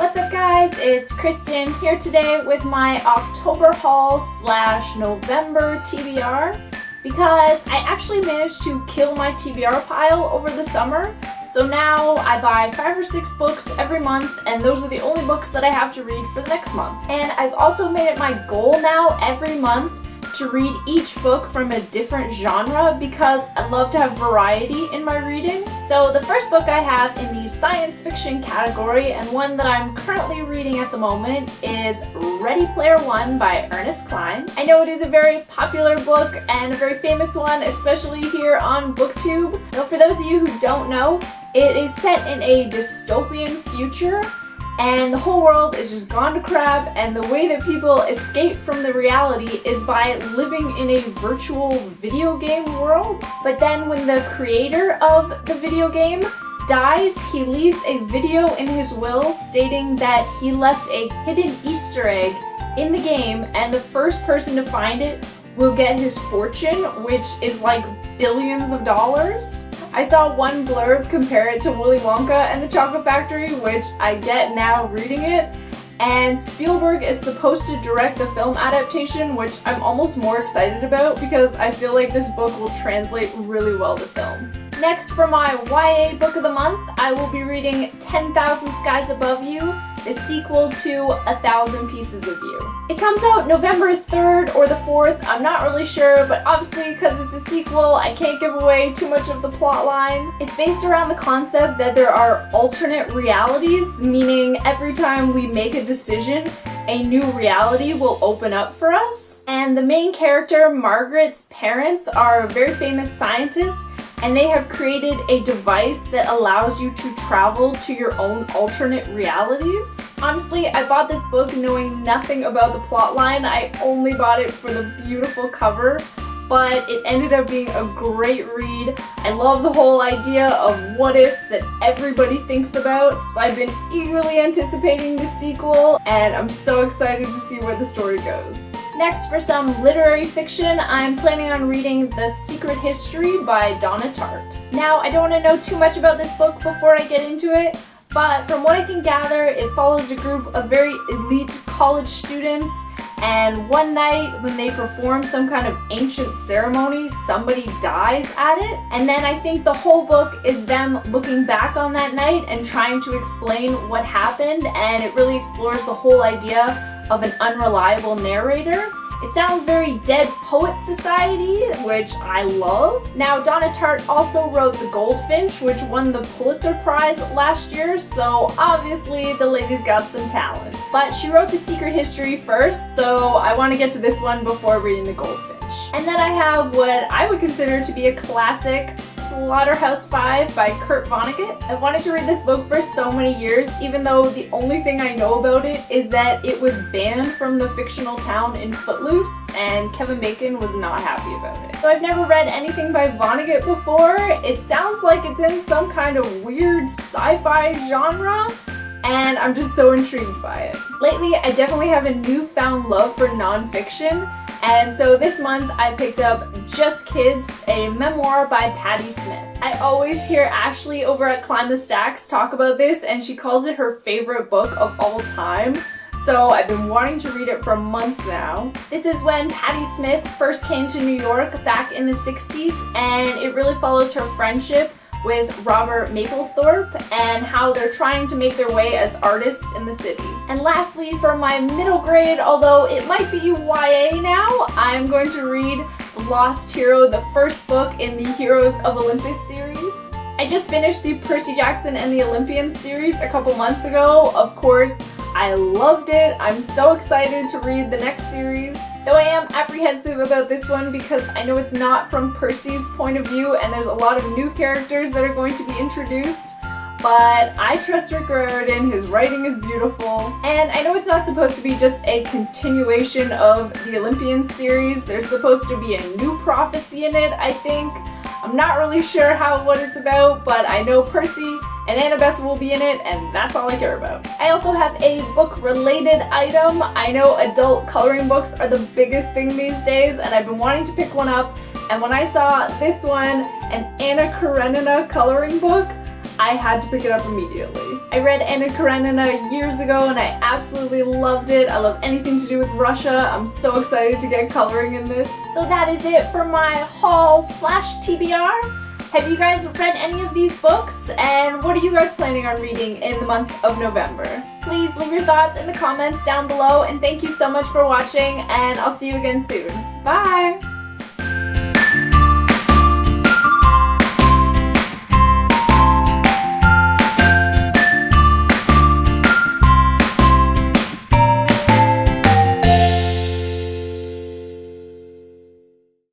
What's up guys, it's Kristen here today with my October haul / November TBR because I actually managed to kill my TBR pile over the summer. So now I buy 5 or 6 books every month and those are the only books that I have to read for the next month. And I've also made it my goal now every month to read each book from a different genre because I love to have variety in my reading. So the first book I have in the science fiction category, and one that I'm currently reading at the moment, is Ready Player One by Ernest Cline. I know it is a very popular book and a very famous one, especially here on BookTube. Now for those of you who don't know, it is set in a dystopian future and the whole world is just gone to crap, and the way that people escape from the reality is by living in a virtual video game world. But then when the creator of the video game dies, he leaves a video in his will stating that he left a hidden Easter egg in the game, and the first person to find it will get his fortune, which is like billions of dollars. I saw one blurb compare it to Willy Wonka and the Chocolate Factory, which I get now reading it, and Spielberg is supposed to direct the film adaptation, which I'm almost more excited about because I feel like this book will translate really well to film. Next, for my YA book of the month, I will be reading 10,000 Skies Above You, the sequel to 1,000 Pieces of You. It comes out November 3rd or the 4th, I'm not really sure, but obviously because it's a sequel, I can't give away too much of the plot line. It's based around the concept that there are alternate realities, meaning every time we make a decision, a new reality will open up for us. And the main character, Margaret's parents, are very famous scientists, and they have created a device that allows you to travel to your own alternate realities. Honestly, I bought this book knowing nothing about the plotline. I only bought it for the beautiful cover, but it ended up being a great read. I love the whole idea of what ifs that everybody thinks about, so I've been eagerly anticipating the sequel, and I'm so excited to see where the story goes. Next, for some literary fiction, I'm planning on reading The Secret History by Donna Tartt. Now, I don't want to know too much about this book before I get into it, but from what I can gather, it follows a group of very elite college students, and one night when they perform some kind of ancient ceremony, somebody dies at it. And then I think the whole book is them looking back on that night and trying to explain what happened, and it really explores the whole idea of an unreliable narrator. It sounds very Dead Poets Society, which I love. Now, Donna Tartt also wrote The Goldfinch, which won the Pulitzer Prize last year, so obviously the lady's got some talent. But she wrote The Secret History first, so I want to get to this one before reading The Goldfinch. And then I have what I would consider to be a classic, Slaughterhouse-Five by Vonnegut. I've wanted to read this book for so many years, even though the only thing I know about it is that it was banned from the fictional town in Footloose, and Kevin Bacon was not happy about it. So I've never read anything by Vonnegut before. It sounds like it's in some kind of weird sci-fi genre, and I'm just so intrigued by it. Lately, I definitely have a newfound love for nonfiction, and so this month I picked up Just Kids, a memoir by Patti Smith. I always hear Ashley over at Climb the Stacks talk about this, and she calls it her favorite book of all time. So I've been wanting to read it for months now. This is when Patti Smith first came to New York back in the 60s, and it really follows her friendship with Robert Mapplethorpe and how they're trying to make their way as artists in the city. And lastly, for my middle grade, although it might be YA now, I'm going to read The Lost Hero, the first book in the Heroes of Olympus series. I just finished the Percy Jackson and the Olympians series a couple months ago. Of course, I loved it. I'm so excited to read the next series. Though I am apprehensive about this one because I know it's not from Percy's point of view and there's a lot of new characters that are going to be introduced. But I trust Rick Riordan, his writing is beautiful. And I know it's not supposed to be just a continuation of the Olympians series. There's supposed to be a new prophecy in it, I think. I'm not really sure what it's about, but I know Percy and Annabeth will be in it, and that's all I care about. I also have a book-related item. I know adult coloring books are the biggest thing these days, and I've been wanting to pick one up, and when I saw this one, an Anna Karenina coloring book, I had to pick it up immediately. I read Anna Karenina years ago and I absolutely loved it. I love anything to do with Russia. I'm so excited to get coloring in this. So that is it for my haul slash TBR. Have you guys read any of these books? And what are you guys planning on reading in the month of November? Please leave your thoughts in the comments down below, and thank you so much for watching, and I'll see you again soon. Bye!